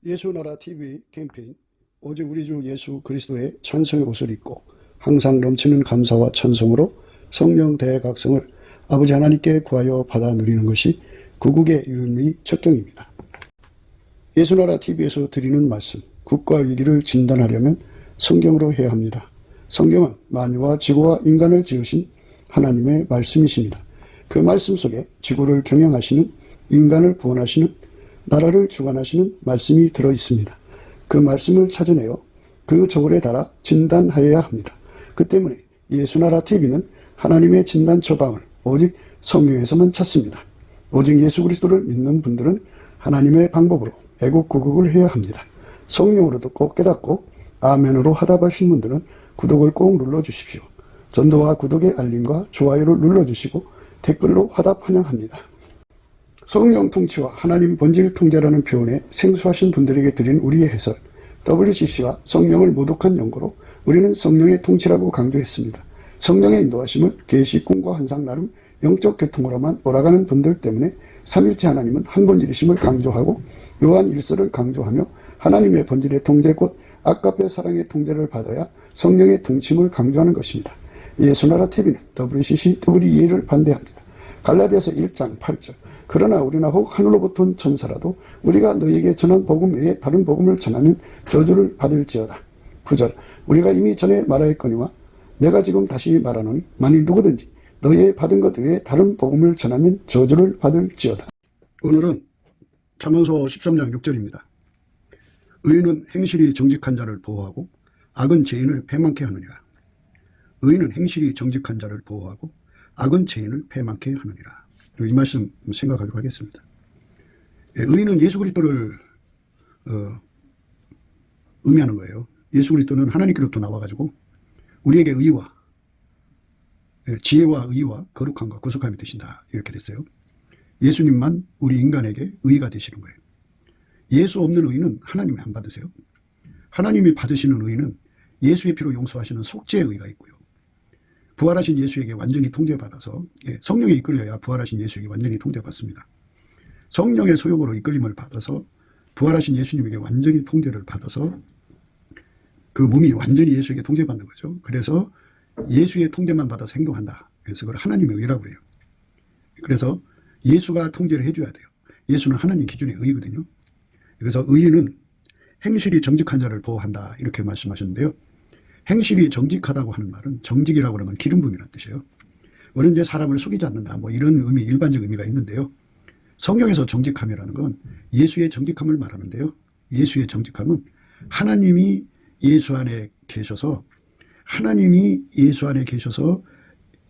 예수나라 TV 캠페인 오직 우리 주 예수 그리스도의 찬송의 옷을 입고 항상 넘치는 감사와 찬송으로 성령 대각성을 아버지 하나님께 구하여 받아 누리는 것이 구국의 유일의 척경입니다. 예수나라 TV에서 드리는 말씀, 국가 위기를 진단하려면 성경으로 해야 합니다. 성경은 만유와 지구와 인간을 지으신 하나님의 말씀이십니다. 그 말씀 속에 지구를 경영하시는, 인간을 구원하시는, 나라를 주관하시는 말씀이 들어있습니다. 그 말씀을 찾아내어 그 저울에 달아 진단하여야 합니다. 그 때문에 예수나라 TV는 하나님의 진단 처방을 오직 성경에서만 찾습니다. 오직 예수 그리스도를 믿는 분들은 하나님의 방법으로 애국구국을 해야 합니다. 성령으로 듣고 깨닫고 아멘으로 화답하신 분들은 구독을 꼭 눌러주십시오. 전도와 구독의 알림과 좋아요를 눌러주시고 댓글로 화답 환영합니다. 성령 통치와 하나님 본질 통제라는 표현에 생소하신 분들에게 드린 우리의 해설, WCC가 성령을 모독한 연고로 우리는 성령의 통치라고 강조했습니다. 성령의 인도하심을 계시, 꿈과 환상 나름 영적 계통으로만 몰아가는 분들 때문에 삼일체 하나님은 한 본질이심을 강조하고 요한 1서를 강조하며 하나님의 본질의 통제 곧 아까페 사랑의 통제를 받아야 성령의 통치임을 강조하는 것입니다. 예수나라 TV는 WCC, WEA를 반대합니다. 갈라디아서 1장 8절 그러나 우리나 혹 하늘로부터 온 천사라도 우리가 너희에게 전한 복음 외에 다른 복음을 전하면 저주를 받을지어다. 9절 우리가 이미 전에 말하였거니와 내가 지금 다시 말하노니 만일 누구든지 너희의 받은 것 외에 다른 복음을 전하면 저주를 받을지어다. 오늘은 잠언서 13장 6절입니다. 의인은 행실이 정직한 자를 보호하고 악은 죄인을 패망케 하느니라. 의인은 행실이 정직한 자를 보호하고 악은 죄인을 패망케 하느니라. 이 말씀 생각하도록 하겠습니다. 의인은 예수 그리스도를 의미하는 거예요. 예수 그리스도는 하나님께로부터 나와가지고 우리에게 의와 지혜와 의와 거룩함과 구속함이 되신다. 이렇게 됐어요. 예수님만 우리 인간에게 의가 되시는 거예요. 예수 없는 의는 하나님이 안 받으세요. 하나님이 받으시는 의는 예수의 피로 용서하시는 속죄의 의가 있고요. 부활하신 예수에게 완전히 통제받아서 성령에 이끌려야 부활하신 예수에게 완전히 통제받습니다. 성령의 소욕으로 이끌림을 받아서 부활하신 예수님에게 완전히 통제를 받아서 그 몸이 완전히 예수에게 통제받는 거죠. 그래서 예수의 통제만 받아서 행동한다. 그래서 그걸 하나님의 의라고 해요. 그래서 예수가 통제를 해줘야 돼요. 예수는 하나님 기준의 의거든요. 그래서 의인은 행실이 정직한 자를 보호한다. 이렇게 말씀하셨는데요. 행실이 정직하다고 하는 말은 정직이라고 그러면 기름 부음이라는 뜻이에요. 우리는 이제 사람을 속이지 않는다. 뭐 이런 의미, 일반적 의미가 있는데요. 성경에서 정직함이라는 건 예수의 정직함을 말하는데요. 예수의 정직함은 하나님이 예수 안에 계셔서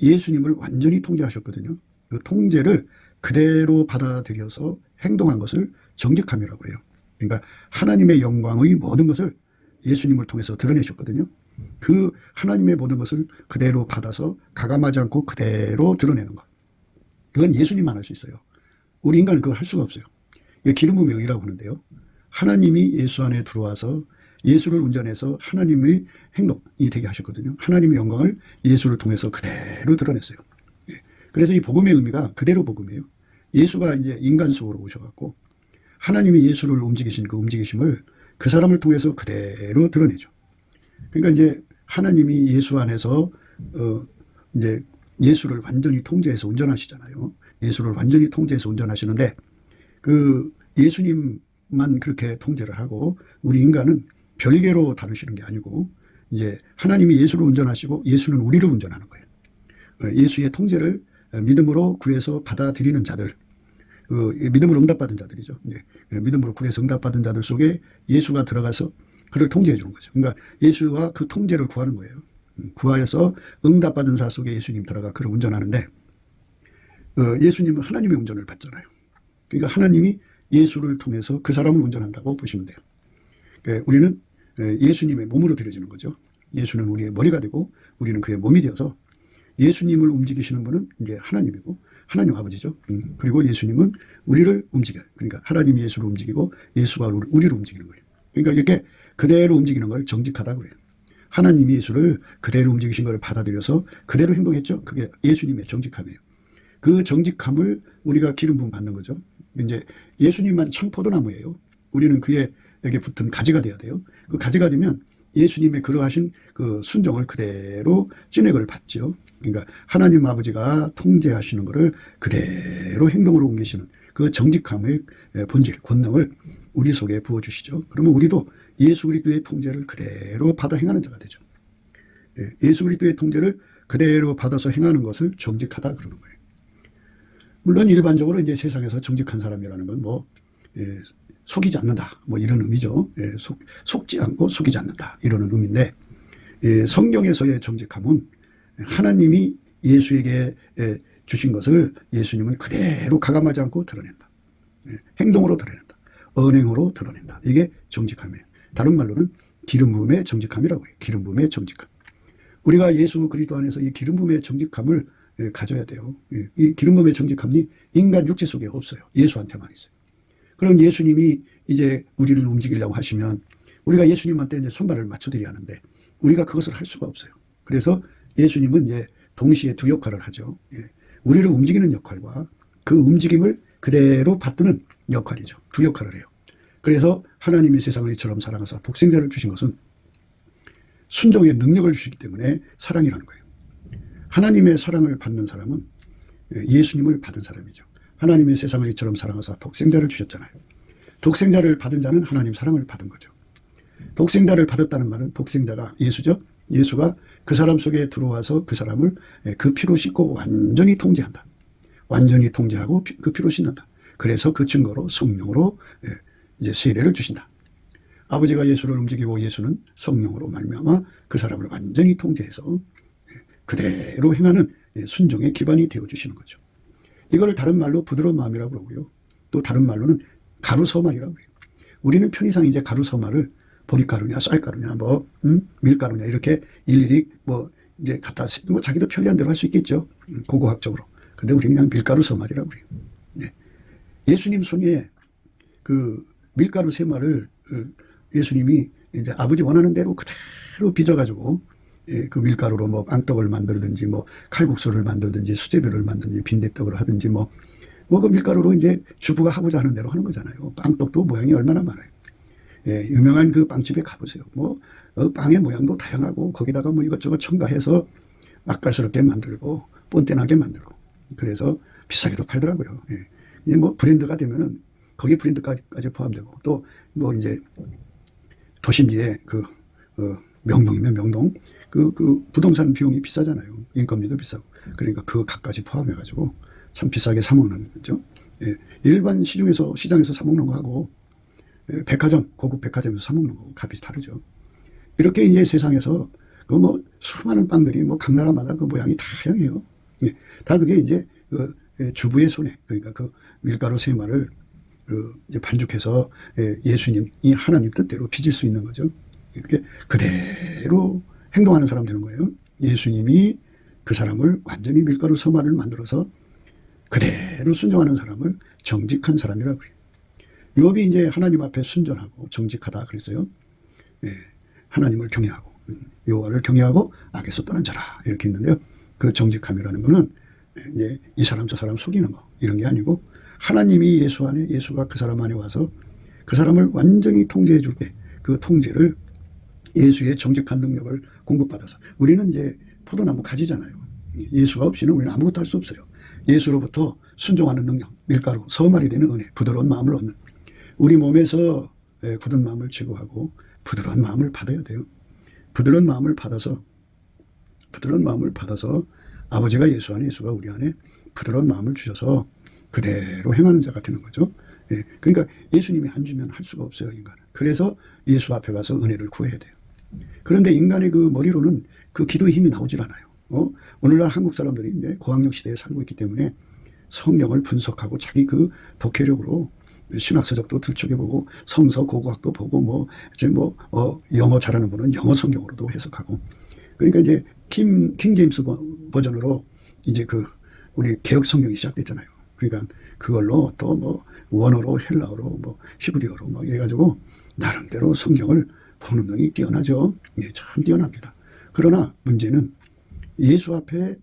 예수님을 완전히 통제하셨거든요. 그 통제를 그대로 받아들여서 행동한 것을 정직함이라고 해요. 그러니까 하나님의 영광의 모든 것을 예수님을 통해서 드러내셨거든요. 그 하나님의 모든 것을 그대로 받아서 가감하지 않고 그대로 드러내는 것. 그건 예수님만 할 수 있어요. 우리 인간은 그걸 할 수가 없어요. 이게 기름 부음의 의라고 하는데요. 하나님이 예수 안에 들어와서 예수를 운전해서 하나님의 행동이 되게 하셨거든요. 하나님의 영광을 예수를 통해서 그대로 드러냈어요. 그래서 이 복음의 의미가 그대로 복음이에요. 예수가 이제 인간 속으로 오셔갖고 하나님이 예수를 움직이신 그 움직이심을 그 사람을 통해서 그대로 드러내죠. 그러니까 이제 하나님이 예수 안에서 이제 예수를 완전히 통제해서 운전하시잖아요. 예수를 완전히 통제해서 운전하시는데 그 예수님만 그렇게 통제를 하고 우리 인간은 별개로 다루시는 게 아니고 이제 하나님이 예수를 운전하시고 예수는 우리를 운전하는 거예요. 예수의 통제를 믿음으로 구해서 받아들이는 자들, 믿음으로 응답받은 자들이죠. 믿음으로 구해서 응답받은 자들 속에 예수가 들어가서 그를 통제해 주는 거죠. 그러니까 예수와 그 통제를 구하는 거예요. 구하여서 응답받은 자 속에 예수님 들어가 그를 운전하는데 예수님은 하나님의 운전을 받잖아요. 그러니까 하나님이 예수를 통해서 그 사람을 운전한다고 보시면 돼요. 그러니까 우리는 예수님의 몸으로 들여지는 거죠. 예수는 우리의 머리가 되고 우리는 그의 몸이 되어서 예수님을 움직이시는 분은 이제 하나님이고 하나님 아버지죠. 그리고 예수님은 우리를 움직여요. 그러니까 하나님이 예수를 움직이고 예수가 우리를 움직이는 거예요. 그러니까 이렇게 그대로 움직이는 걸 정직하다고 그래요. 하나님이 예수를 그대로 움직이신 걸 받아들여서 그대로 행동했죠. 그게 예수님의 정직함이에요. 그 정직함을 우리가 기름 부음 받는 거죠. 이제 예수님만 참 포도나무예요. 우리는 그의 손에게 붙은 가지가 돼야 돼요. 그 가지가 되면 예수님의 그러하신 그 순종을 그대로 찐액을 받죠. 그러니까 하나님 아버지가 통제하시는 것을 그대로 행동으로 옮기시는 그 정직함의 본질, 권능을 우리 속에 부어주시죠. 그러면 우리도 예수 그리스도의 통제를 그대로 받아 행하는 자가 되죠. 예수 그리스도의 통제를 그대로 받아서 행하는 것을 정직하다 그러는 거예요. 물론 일반적으로 이제 세상에서 정직한 사람이라는 건 뭐 속이지 않는다 뭐 이런 의미죠. 속지 않고 속이지 않는다 이런 의미인데, 성경에서의 정직함은 하나님이 예수에게 주신 것을 예수님은 그대로 가감하지 않고 드러낸다. 행동으로 드러낸다. 언행으로 드러낸다. 이게 정직함이에요. 다른 말로는 기름 부음의 정직함이라고 해요. 기름 부음의 정직함. 우리가 예수 그리스도 안에서 이 기름 부음의 정직함을 가져야 돼요. 이 기름 부음의 정직함이 인간 육체 속에 없어요. 예수한테만 있어요. 그럼 예수님이 이제 우리를 움직이려고 하시면 우리가 예수님한테 이제 손발을 맞춰드려야 하는데 우리가 그것을 할 수가 없어요. 그래서 예수님은 이제 동시에 두 역할을 하죠. 우리를 움직이는 역할과 그 움직임을 그대로 받드는 역할이죠. 두 역할을 해요. 그래서 하나님이 세상을 이처럼 사랑하사 독생자를 주신 것은 순종의 능력을 주시기 때문에 사랑이라는 거예요. 하나님의 사랑을 받는 사람은 예수님을 받은 사람이죠. 하나님의 세상을 이처럼 사랑하사 독생자를 주셨잖아요. 독생자를 받은 자는 하나님 사랑을 받은 거죠. 독생자를 받았다는 말은 독생자가 예수죠. 예수가 그 사람 속에 들어와서 그 사람을 그 피로 씻고 완전히 통제한다. 완전히 통제하고 그 피로 씻는다. 그래서 그 증거로 성령으로 이제 세례를 주신다. 아버지가 예수를 움직이고 예수는 성령으로 말미암아 그 사람을 완전히 통제해서 그대로 행하는 순종의 기반이 되어주시는 거죠. 이걸 다른 말로 부드러운 마음이라고 그러고요. 또 다른 말로는 가루서말이라고 해요. 우리는 편의상 이제 가루서말을 보리가루냐 쌀가루냐 뭐 밀가루냐 이렇게 일일이 뭐 이제 갖다 뭐 자기도 편리한 대로 할 수 있겠죠. 고고학적으로. 근데 우리는 그냥 밀가루 서말이라고 그래요. 예수님 손에 그 밀가루 세말을 예수님이 이제 아버지 원하는 대로 그대로 빚어가지고 그 밀가루로 뭐 빵떡을 만들든지 뭐 칼국수를 만들든지 수제비를 만들든지 빈대떡을 하든지 뭐 그 밀가루로 이제 주부가 하고자 하는 대로 하는 거잖아요. 빵떡도 모양이 얼마나 많아요. 유명한 그 빵집에 가보세요. 뭐 빵의 모양도 다양하고 거기다가 뭐 이것저것 첨가해서 맛깔스럽게 만들고 뻔뻔하게 만들고 그래서 비싸게도 팔더라고요. 이제 뭐 브랜드가 되면은 거기 브랜드까지 포함되고 또 뭐 이제 도심지에 그 명동이면 명동 그 부동산 비용이 비싸잖아요. 인건비도 비싸고 그러니까 그 값까지 포함해가지고 참 비싸게 사 먹는 거죠. 일반 시장에서 사 먹는 거하고 백화점 고급 백화점에서 사 먹는 거 값이 다르죠. 이렇게 이제 세상에서 그 뭐 수많은 빵들이 뭐 각 나라마다 그 모양이 다양해요. 다 그게 이제 그 주부의 손에 그러니까 그 밀가루 세마를 이제 반죽해서 예수님이 하나님 뜻대로 빚을 수 있는 거죠. 이렇게 그대로 행동하는 사람 되는 거예요. 예수님이 그 사람을 완전히 밀가루 서마를 만들어서 그대로 순종하는 사람을 정직한 사람이라고 그래요. 욥이 이제 하나님 앞에 순전하고 정직하다 그랬어요. 하나님을 경외하고 여호와를 경외하고 악에서 떠난 자라 이렇게 했는데요. 그 정직함이라는 거는 이제 이 사람 저 사람 속이는 거 이런 게 아니고 하나님이 예수 안에 예수가 그 사람 안에 와서 그 사람을 완전히 통제해 줄 때 그 통제를 예수의 정직한 능력을 공급받아서 우리는 이제 포도나무 가지잖아요. 예수가 없이는 우리는 아무것도 할 수 없어요. 예수로부터 순종하는 능력, 밀가루, 서말이 되는 은혜, 부드러운 마음을 얻는 우리 몸에서 굳은 마음을 제거하고 부드러운 마음을 받아야 돼요. 부드러운 마음을 받아서 아버지가 예수 안에 예수가 우리 안에 부드러운 마음을 주셔서 그대로 행하는 자가 되는 거죠. 그러니까 예수님이 안 주면 할 수가 없어요, 인간은. 그래서 예수 앞에 가서 은혜를 구해야 돼요. 그런데 인간의 그 머리로는 그 기도의 힘이 나오질 않아요. 오늘날 한국 사람들이 이제 고학력 시대에 살고 있기 때문에 성경을 분석하고 자기 그 독해력으로 신학서적도 들춰보고 성서 고고학도 보고 영어 잘하는 분은 영어 성경으로도 해석하고 그러니까 이제 킹 제임스 버전으로 이제 그 우리 개혁 성경이 시작됐잖아요. 그러니까 그걸로 또 뭐 원어로 헬라어로 뭐 히브리어로 막 해가지고 나름대로 성경을 보는 눈이 뛰어나죠. 참 뛰어납니다. 그러나 문제는 예수 앞에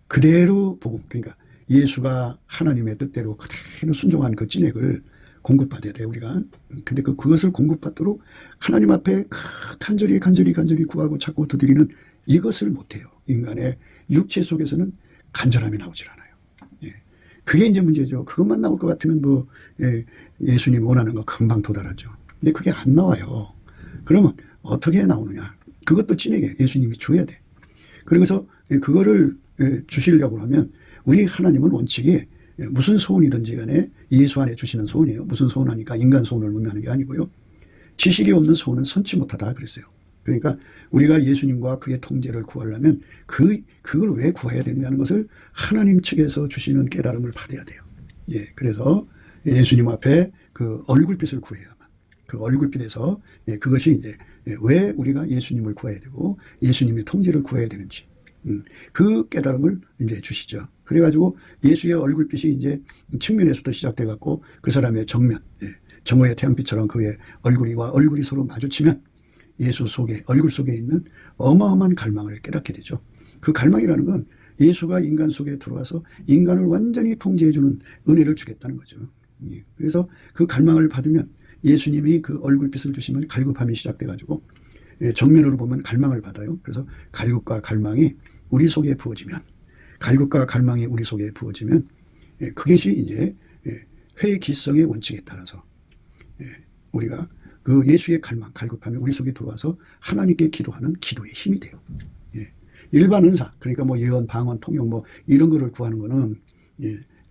그대로 보고 그러니까 예수가 하나님의 뜻대로 그대로 순종한 그 찐액을 공급받아야 돼요, 우리가. 근데 그것을 공급받도록 하나님 앞에 간절히 구하고 찾고 두드리는 이것을 못해요. 인간의 육체 속에서는 간절함이 나오질 않아요. 예. 그게 이제 문제죠. 그것만 나올 것 같으면 뭐, 예수님 원하는 거 금방 도달하죠. 근데 그게 안 나와요. 그러면 어떻게 나오느냐. 그것도 진에게 예수님이 줘야 돼. 그래서 그거를 주시려고 하면 우리 하나님은 원칙이 무슨 소원이든지 간에 예수 안에 주시는 소원이에요. 무슨 소원하니까 인간 소원을 의미하는 게 아니고요. 지식이 없는 소원은 선치 못하다 그랬어요. 그러니까 우리가 예수님과 그의 통제를 구하려면 그걸 왜 구해야 되느냐는 것을 하나님 측에서 주시는 깨달음을 받아야 돼요. 예, 그래서 예수님 앞에 그 얼굴빛을 구해야만. 그 얼굴빛에서 그것이 이제 왜 우리가 예수님을 구해야 되고 예수님의 통제를 구해야 되는지 그 깨달음을 이제 주시죠. 그래가지고 예수의 얼굴빛이 이제 측면에서부터 시작돼 갖고 그 사람의 정면, 정오의 태양빛처럼 그의 얼굴이와 얼굴이 서로 마주치면 예수 속에 얼굴 속에 있는 어마어마한 갈망을 깨닫게 되죠. 그 갈망이라는 건 예수가 인간 속에 들어와서 인간을 완전히 통제해주는 은혜를 주겠다는 거죠. 그래서 그 갈망을 받으면 예수님이 그 얼굴빛을 주시면 갈급함이 시작돼 가지고 정면으로 보면 갈망을 받아요. 그래서 갈급과 갈망이 우리 속에 부어지면 갈급과 갈망이 우리 속에 부어지면 그것이 이제 회기성의 원칙에 따라서 우리가 그 예수의 갈망, 갈급함이 우리 속에 들어와서 하나님께 기도하는 기도의 힘이 돼요. 일반 은사, 그러니까 뭐 예언, 방언, 통역 뭐 이런 거를 구하는 거는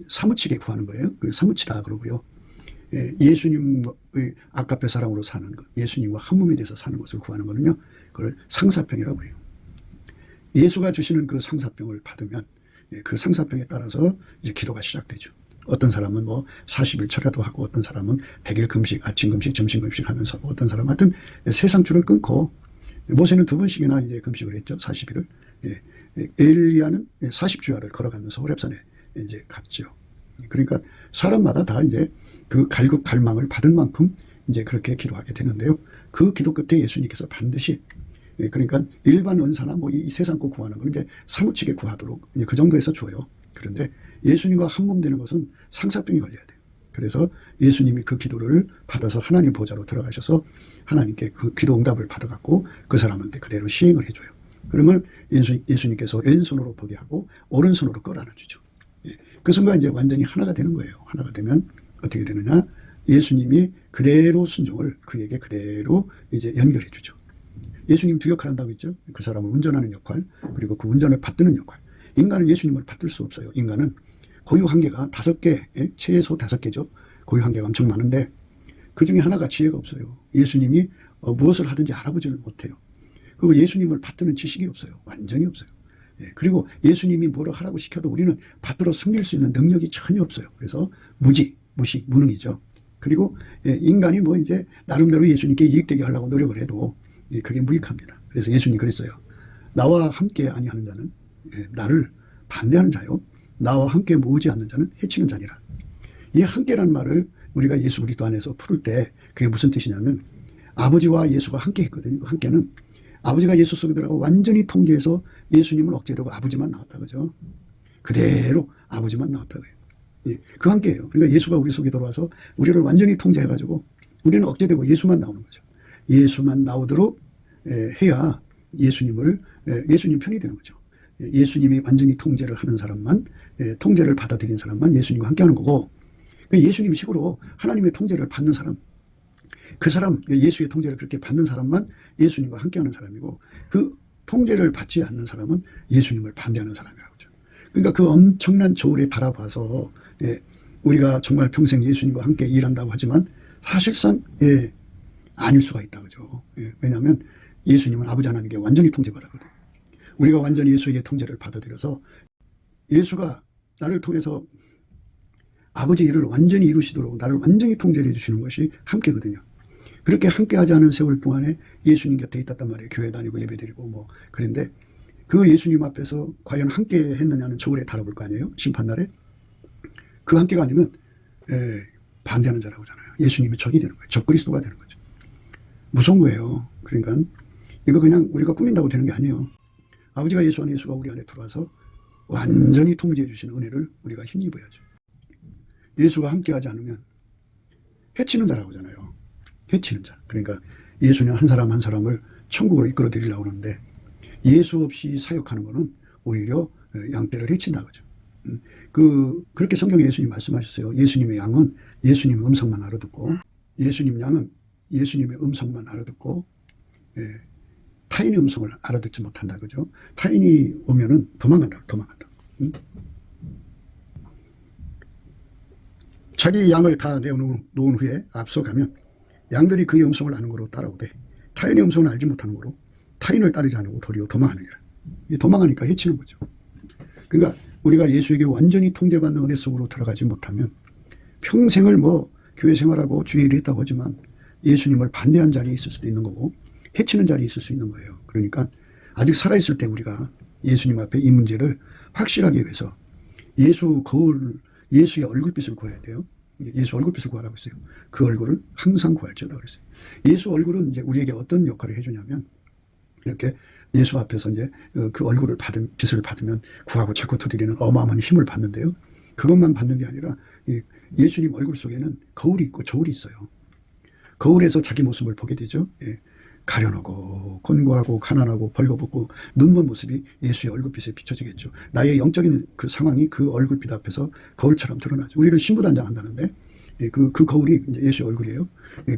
사무치게 구하는 거예요. 사무치다 그러고요. 예수님의 아까페 사랑으로 사는 것, 예수님과 한 몸이 돼서 사는 것을 구하는 거는요, 그걸 상사병이라고 해요. 예수가 주시는 그 상사병을 받으면 그 상사병에 따라서 이제 기도가 시작되죠. 어떤 사람은 뭐 40일 철야도 하고 어떤 사람은 100일 금식, 아침 금식, 점심 금식 하면서 어떤 사람은 하여튼 세상 줄을 끊고 모세는 2번씩이나 이제 금식을 했죠. 40일을. 엘리야는 40주야를 걸어가면서 호렙산에 이제 갔죠. 그러니까 사람마다 다 이제 그 갈급 갈망을 받은 만큼 이제 그렇게 기도하게 되는데요. 그 기도 끝에 예수님께서 반드시 그러니까 일반 은사나 뭐 이 세상 거 구하는 건 이제 사무치게 구하도록 그 정도에서 줘요. 그런데 예수님과 한 몸 되는 것은 상사병이 걸려야 돼요. 그래서 예수님이 그 기도를 받아서 하나님 보좌로 들어가셔서 하나님께 그 기도 응답을 받아갖고 그 사람한테 그대로 시행을 해줘요. 그러면 예수님께서 왼손으로 보게 하고 오른손으로 끌어안아주죠. 그 순간 이제 완전히 하나가 되는 거예요. 하나가 되면 어떻게 되느냐? 예수님이 그대로 순종을 그에게 그대로 이제 연결해 주죠. 예수님 두 역할 한다고 했죠. 그 사람을 운전하는 역할, 그리고 그 운전을 받드는 역할. 인간은 예수님을 받들 수 없어요. 인간은 고유 한계가 5개, 최소 5개죠. 고유 한계가 엄청 많은데 그 중에 하나가 지혜가 없어요. 예수님이 무엇을 하든지 알아보지를 못해요. 그리고 예수님을 받드는 지식이 없어요. 완전히 없어요. 그리고 예수님이 뭐를 하라고 시켜도 우리는 받들어 숨길 수 있는 능력이 전혀 없어요. 그래서 무식, 무능이죠. 그리고 인간이 뭐 이제 나름대로 예수님께 이익되게 하려고 노력을 해도 그게 무익합니다. 그래서 예수님 그랬어요. 나와 함께 아니하는 자는 나를 반대하는 자요. 나와 함께 모으지 않는 자는 해치는 자니라. 이 함께라는 말을 우리가 예수 그리스도 안에서 풀을 때 그게 무슨 뜻이냐면 아버지와 예수가 함께 했거든요. 그 함께는 아버지가 예수 속에 들어가고 완전히 통제해서 예수님을 억제되고 아버지만 나왔다 그죠. 그대로 아버지만 나왔다고 해요. 그 함께예요. 그러니까 예수가 우리 속에 들어와서 우리를 완전히 통제해가지고 우리는 억제되고 예수만 나오는 거죠. 예수만 나오도록 해야 예수님 편이 되는 거죠. 예수님이 완전히 통제를 하는 사람만, 통제를 받아들인 사람만 예수님과 함께하는 거고, 예수님 식으로 하나님의 통제를 받는 사람, 그 사람, 예수의 통제를 그렇게 받는 사람만 예수님과 함께하는 사람이고, 그 통제를 받지 않는 사람은 예수님을 반대하는 사람이라고 하죠. 그러니까 그 엄청난 저울에 달아봐서 우리가 정말 평생 예수님과 함께 일한다고 하지만 사실상 아닐 수가 있다 그죠. 왜냐하면 예수님은 아버지 하나님께 완전히 통제받았거든. 우리가 완전히 예수에게 통제를 받아들여서 예수가 나를 통해서 아버지 일을 완전히 이루시도록 나를 완전히 통제를 해주시는 것이 함께거든요. 그렇게 함께하지 않은 세월 동안에 예수님 곁에 있었단 말이에요. 교회 다니고 예배드리고 뭐 그런데 그 예수님 앞에서 과연 함께 했느냐는 저울에 달아볼 거 아니에요. 심판날에. 그 함께가 아니면 반대하는 자라고 하잖아요. 예수님이 적이 되는 거예요. 적 그리스도가 되는 거죠. 무서운 거예요. 그러니까 이거 그냥 우리가 꾸민다고 되는 게 아니에요. 아버지가 예수 안에 예수가 우리 안에 들어와서 완전히 통제해 주시는 은혜를 우리가 힘입어야죠. 예수가 함께하지 않으면 해치는 자라고 하잖아요. 해치는 자. 그러니까 예수는 한 사람 한 사람을 천국으로 이끌어 드리려고 그러는데 예수 없이 사역하는 것은 오히려 양떼를 해친다 그죠. 그렇게 성경에 예수님 말씀하셨어요. 예수님의 양은 예수님의 음성만 알아듣고 예수님 양은 예수님의 음성만 알아듣고 타인의 음성을 알아듣지 못한다 그죠. 타인이 오면은 도망간다. 자기 양을 다 내어놓은 후에 앞서가면 양들이 그의 음성을 아는 거로 따라오되 타인의 음성을 알지 못하는 거로 타인을 따르지 않고 도리어 도망하느니라. 도망하니까 해치는 거죠. 그러니까 우리가 예수에게 완전히 통제받는 은혜 속으로 들어가지 못하면 평생을 교회 생활하고 주의 일을 했다고 하지만 예수님을 반대한 자리에 있을 수도 있는 거고 해치는 자리에 있을 수 있는 거예요. 그러니까 아직 살아있을 때 우리가 예수님 앞에 이 문제를 확실하게 위해서 예수의 얼굴빛을 구해야 돼요. 예수 얼굴빛을 구하라고 했어요. 그 얼굴을 항상 구할지어다 그랬어요. 예수 얼굴은 이제 우리에게 어떤 역할을 해주냐면 이렇게 예수 앞에서 이제 그 얼굴을 빛을 받으면 구하고 자꾸 두드리는 어마어마한 힘을 받는데요. 그것만 받는 게 아니라 예수님 얼굴 속에는 거울이 있고 저울이 있어요. 거울에서 자기 모습을 보게 되죠. 가련하고 곤고하고 가난하고 벌거벗고 눈먼 모습이 예수의 얼굴빛에 비춰지겠죠. 나의 영적인 그 상황이 그 얼굴빛 앞에서 거울처럼 드러나죠. 우리는 신부단장한다는데 그 거울이 이제 예수의 얼굴이에요.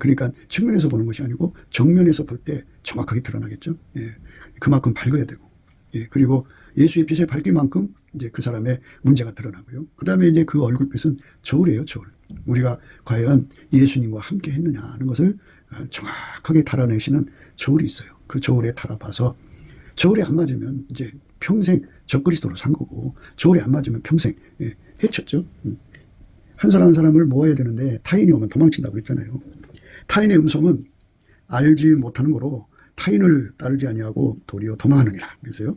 그러니까 측면에서 보는 것이 아니고 정면에서 볼 때 정확하게 드러나겠죠. 그만큼 밝아야 되고 그리고 예수의 빛의 밝기만큼 이제 그 사람의 문제가 드러나고요. 그 다음에 이제 그 얼굴빛은 저울이에요, 저울. 우리가 과연 예수님과 함께 했느냐 하는 것을 정확하게 달아내시는 저울이 있어요. 그 저울에 달아봐서 저울에 안 맞으면 이제 평생 적그리스도로 산 거고 저울에 안 맞으면 평생 해쳤죠. 한 사람 한 사람을 모아야 되는데 타인이 오면 도망친다고 그랬잖아요. 타인의 음성은 알지 못하는 거로 타인을 따르지 아니하고 도리어 도망하느니라. 그래서요.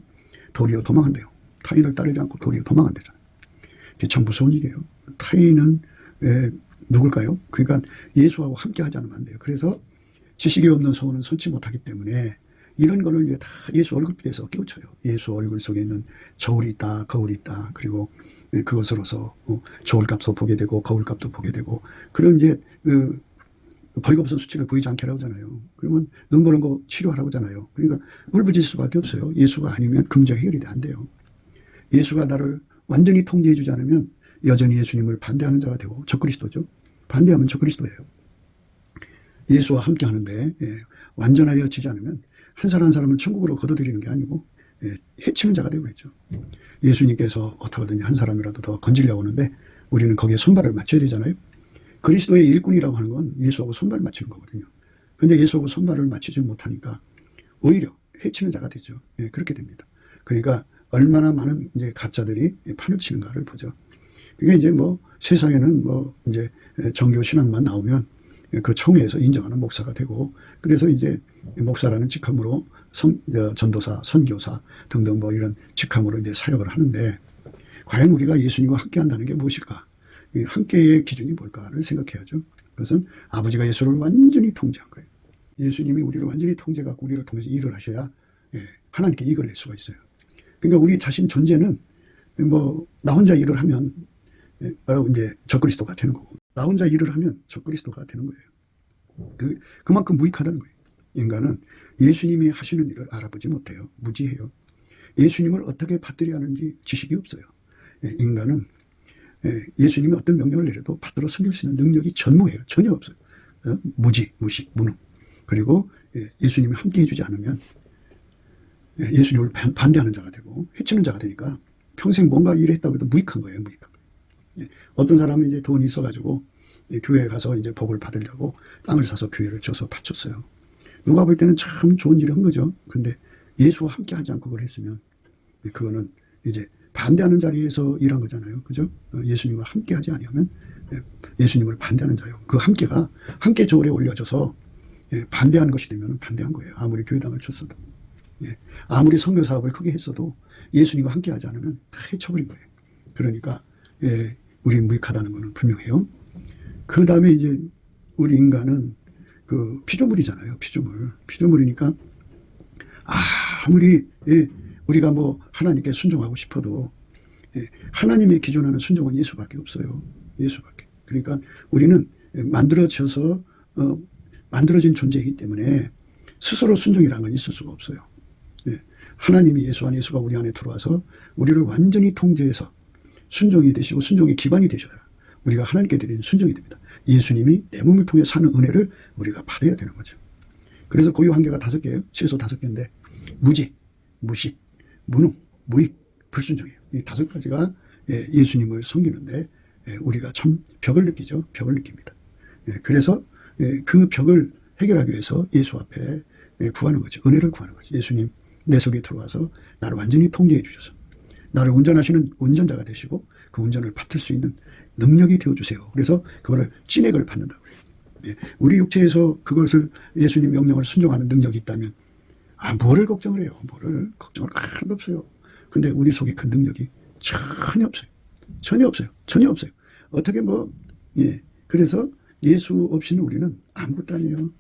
도리어 도망한대요. 타인을 따르지 않고 도리어 도망한대잖아요. 이게 참 무서운 일이에요. 타인은 누굴까요? 그러니까 예수하고 함께 하지 않으면 안 돼요. 그래서 지식이 없는 소원은 선치 못하기 때문에 이런 거를 다 예수 얼굴빛에서 깨우쳐요. 예수 얼굴 속에 있는 저울이 있다, 거울이 있다. 그리고 그것으로서 저울값도 보게 되고 거울값도 보게 되고 그런 이제 벌거벗은 수치를 보이지 않게 하라고 하잖아요. 그러면 눈 보는 거 치료하라고 하잖아요. 그러니까 울부짖을 수밖에 없어요. 예수가 아니면 그 문제가 해결이 안 돼요. 예수가 나를 완전히 통제해 주지 않으면 여전히 예수님을 반대하는 자가 되고 적그리스도죠. 반대하면 적그리스도예요. 예수와 함께 하는데 완전하여 지지 않으면 한 사람 한 사람을 천국으로 거둬들이는 게 아니고 해치는 자가 되고 있죠. 예수님께서 어떻게든 한 사람이라도 더 건지려고 하는데 우리는 거기에 손발을 맞춰야 되잖아요. 그리스도의 일꾼이라고 하는 건 예수하고 손발을 맞추는 거거든요. 그런데 예수하고 손발을 맞추지 못하니까 오히려 해치는 자가 되죠. 그렇게 됩니다. 그러니까 얼마나 많은 이제 가짜들이 판을 치는가를 보죠. 그게 이제 세상에는 이제 정교 신앙만 나오면 그 총회에서 인정하는 목사가 되고 그래서 이제 목사라는 직함으로 전도사, 선교사 등등 이런 직함으로 이제 사역을 하는데 과연 우리가 예수님과 함께 한다는 게 무엇일까? 함께의 기준이 뭘까를 생각해야죠. 그것은 아버지가 예수를 완전히 통제한 거예요. 예수님이 우리를 완전히 통제하고 우리를 통해서 일을 하셔야 하나님께 이익을 낼 수가 있어요. 그러니까 우리 자신 존재는 나 혼자 일을 하면 이제 적그리스도가 되는 거고 나 혼자 일을 하면 적그리스도가 되는 거예요. 그만큼 무익하다는 거예요. 인간은 예수님이 하시는 일을 알아보지 못해요. 무지해요. 예수님을 어떻게 받들여야 하는지 지식이 없어요. 인간은 예수님이 어떤 명령을 내려도 받들어 섬길 수 있는 능력이 전무해요. 전혀 없어요. 무식, 무능. 그리고 예수님이 함께 해주지 않으면 예수님을 반대하는 자가 되고 해치는 자가 되니까 평생 뭔가 일을 했다고 해도 무익한 거예요. 무익한 거예요. 어떤 사람은 이제 돈이 있어가지고 교회에 가서 이제 복을 받으려고 땅을 사서 교회를 져서 바쳤어요. 누가 볼 때는 참 좋은 일을 한 거죠. 근데 예수와 함께 하지 않고 그걸 했으면 그거는 이제 반대하는 자리에서 일한 거잖아요. 그죠? 예수님과 함께 하지 아니하면 예수님을 반대하는 자요. 그 함께가 함께 저울에 올려져서 반대하는 것이 되면 반대한 거예요. 아무리 교회당을 쳤어도. 아무리 선교 사업을 크게 했어도 예수님과 함께 하지 않으면 다 해쳐버린 거예요. 그러니까 우리 무익하다는 것은 분명해요. 그 다음에 이제 우리 인간은 그 피조물이잖아요. 피조물이니까 아무리 우리가 하나님께 순종하고 싶어도 하나님의 기준하는 순종은 예수밖에 없어요. 예수밖에. 그러니까 우리는 만들어져서 만들어진 존재이기 때문에 스스로 순종이라는 건 있을 수가 없어요. 예. 하나님이 예수 안에 예수가 우리 안에 들어와서 우리를 완전히 통제해서 순종이 되시고 순종의 기반이 되셔야 우리가 하나님께 드리는 순종이 됩니다. 예수님이 내 몸을 통해 사는 은혜를 우리가 받아야 되는 거죠. 그래서 고유 한계가 5개예요. 최소 5개인데 무지, 무식, 무능, 무익, 불순종이에요. 이 5가지가 예수님을 섬기는데 우리가 참 벽을 느끼죠. 벽을 느낍니다. 그래서 그 벽을 해결하기 위해서 예수 앞에 구하는 거죠. 은혜를 구하는 거죠. 예수님 내 속에 들어와서 나를 완전히 통제해 주셔서 나를 운전하시는 운전자가 되시고 그 운전을 맡을 수 있는 능력이 되어주세요. 그래서 그거를 찐액을 받는다고 그래요. 우리 육체에서 그것을 예수님 명령을 순종하는 능력이 있다면 뭐를 걱정을 해요. 뭐를 걱정을 하나도 없어요. 근데 우리 속에 그 능력이 전혀 없어요. 전혀 없어요. 전혀 없어요. 어떻게 그래서 예수 없이는 우리는 아무것도 아니에요.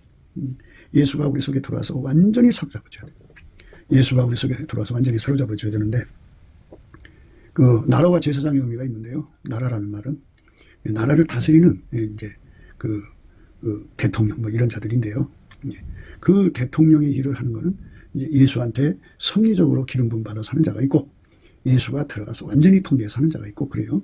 예수가 우리 속에 들어와서 완전히 사로잡아줘야 돼요. 예수가 우리 속에 들어와서 완전히 사로잡아줘야 되는데 그 나라와 제사장의 의미가 있는데요. 나라라는 말은 나라를 다스리는 이제 그 대통령 이런 자들인데요. 그 대통령의 일을 하는 거는 이제 예수한테 섭리적으로 기름 부음 받아서 하는 자가 있고 예수가 들어가서 완전히 통제해서 하는 자가 있고 그래요.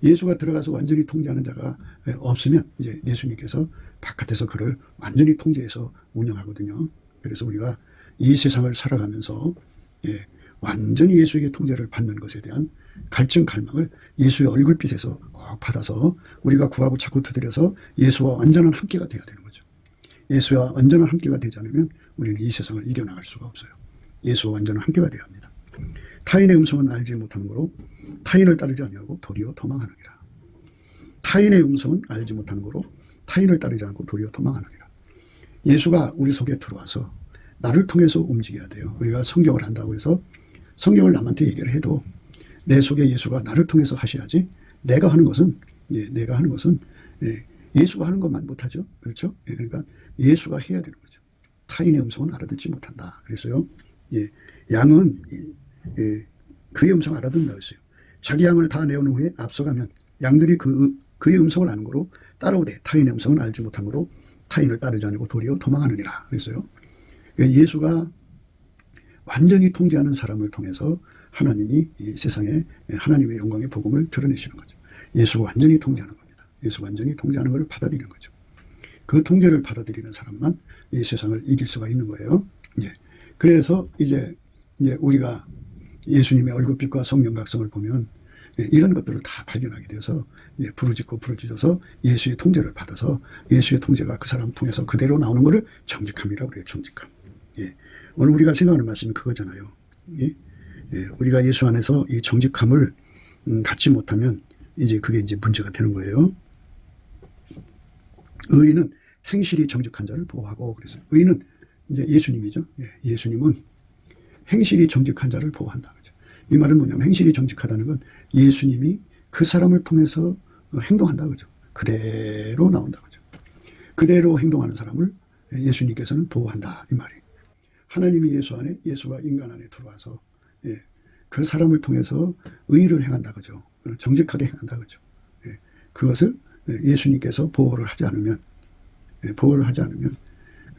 예수가 들어가서 완전히 통제하는 자가 없으면 이제 예수님께서 바깥에서 그를 완전히 통제해서 운영하거든요. 그래서 우리가 이 세상을 살아가면서 완전히 예수에게 통제를 받는 것에 대한 갈증 갈망을 예수의 얼굴빛에서 꼭 받아서 우리가 구하고 자꾸 두드려서 예수와 완전한 함께가 되어야 되는 거죠. 예수와 완전한 함께가 되지 않으면 우리는 이 세상을 이겨나갈 수가 없어요. 예수와 완전한 함께가 되어야 합니다. 타인의 음성은 알지 못하는 거로 타인을 따르지 아니하고 도리어 도망하느니라. 타인의 음성은 알지 못하는 거로 타인을 따르지 않고 도리어 도망하느니라. 예수가 우리 속에 들어와서 나를 통해서 움직여야 돼요. 우리가 성경을 한다고 해서 성경을 남한테 얘기를 해도 내 속에 예수가 나를 통해서 하셔야지 내가 하는 것은 예수가 하는 것만 못하죠. 그렇죠? 그러니까 예수가 해야 되는 거죠. 타인의 음성은 알아듣지 못한다. 그래서요. 양은 그의 음성을 알아듣는다고 했어요. 자기 양을 다 내어놓은 후에 앞서가면 양들이 그의 음성을 아는 거로 따라오되 타인의 음성은 알지 못한 거로 타인을 따르지 않고 도리어 도망하느니라. 그랬어요. 예수가 완전히 통제하는 사람을 통해서 하나님이 이 세상에 하나님의 영광의 복음을 드러내시는 거죠. 예수가 완전히 통제하는 겁니다. 예수가 완전히 통제하는 것을 받아들이는 거죠. 그 통제를 받아들이는 사람만 이 세상을 이길 수가 있는 거예요. 그래서 이제 우리가 예수님의 얼굴빛과 성령 각성을 보면 이런 것들을 다 발견하게 되어서 부르짖고 부르짖어서 예수의 통제를 받아서 예수의 통제가 그 사람 통해서 그대로 나오는 것을 정직함이라고 그래요. 정직함. 오늘 우리가 생각하는 말씀이 그거잖아요. 우리가 예수 안에서 이 정직함을 갖지 못하면 이제 그게 이제 문제가 되는 거예요. 의인은 행실이 정직한 자를 보호하고 그래서 의인은 이제 예수님이죠. 예수님은 행실이 정직한 자를 보호한다. 이 말은 뭐냐면 행실이 정직하다는 건 예수님이 그 사람을 통해서 행동한다. 그죠? 그대로 나온다. 그죠? 그대로 행동하는 사람을 예수님께서는 보호한다. 이 말이에요. 하나님이 예수 안에 예수가 인간 안에 들어와서 그 사람을 통해서 의를 행한다. 그죠? 정직하게 행한다. 그죠? 그것을 예수님께서 보호를 하지 않으면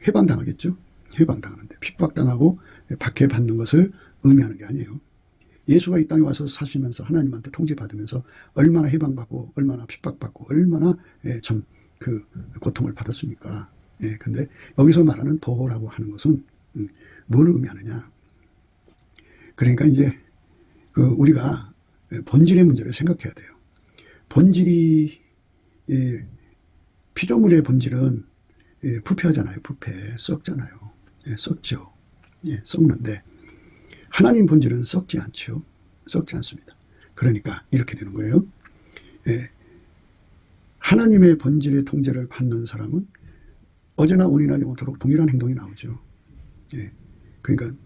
해방당하겠죠? 해방당하는데 핍박당하고 박해받는 것을 의미하는 게 아니에요. 예수가 이 땅에 와서 사시면서 하나님한테 통제받으면서 얼마나 해방받고 얼마나 핍박받고 얼마나 참 그 고통을 받았습니까? 근데 여기서 말하는 보호라고 하는 것은 뭘 의미하느냐? 그러니까 이제 우리가 본질의 문제를 생각해야 돼요. 본질이 피조물의 본질은 부패하잖아요. 부패, 썩잖아요. 썩죠. 썩는데 하나님 본질은 썩지 않죠. 썩지 않습니다. 그러니까 이렇게 되는 거예요. 하나님의 본질의 통제를 받는 사람은 어제나 오늘이나 영원토록 동일한 행동이 나오죠. 그러니까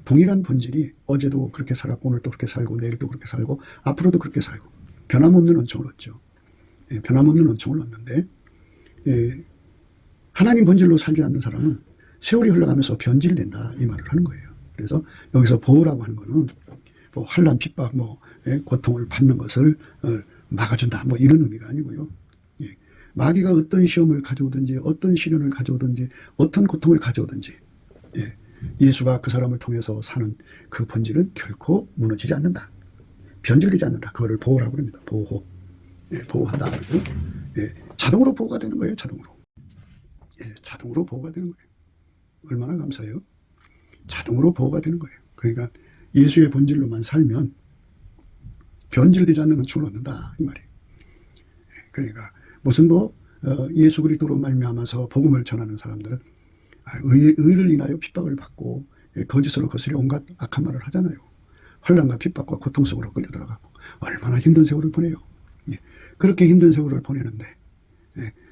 동일한 본질이 어제도 그렇게 살았고 오늘도 그렇게 살고 내일도 그렇게 살고 앞으로도 그렇게 살고 변함없는 은총을 얻죠. 변함없는 은총을 얻는데 하나님 본질로 살지 않는 사람은 세월이 흘러가면서 변질된다 이 말을 하는 거예요. 그래서 여기서 보호라고 하는 거는 뭐 환난 핍박 고통을 받는 것을 막아준다 이런 의미가 아니고요. 마귀가 어떤 시험을 가져오든지 어떤 시련을 가져오든지 어떤 고통을 가져오든지 예수가 그 사람을 통해서 사는 그 본질은 결코 무너지지 않는다. 변질되지 않는다. 그거를 보호라고 합니다. 보호. 보호한다. 그러죠. 자동으로 보호가 되는 거예요. 자동으로. 자동으로 보호가 되는 거예요. 얼마나 감사해요. 자동으로 보호가 되는 거예요. 그러니까 예수의 본질로만 살면 변질되지 않는 은총을 얻는다. 이 말이에요. 그러니까 무슨 예수 그리스도로 말미암아서 복음을 전하는 사람들은 의를 인하여 핍박을 받고 거짓으로 거스려 온갖 악한 말을 하잖아요. 환난과 핍박과 고통 속으로 끌려 들어가고 얼마나 힘든 세월을 보내요. 그렇게 힘든 세월을 보내는데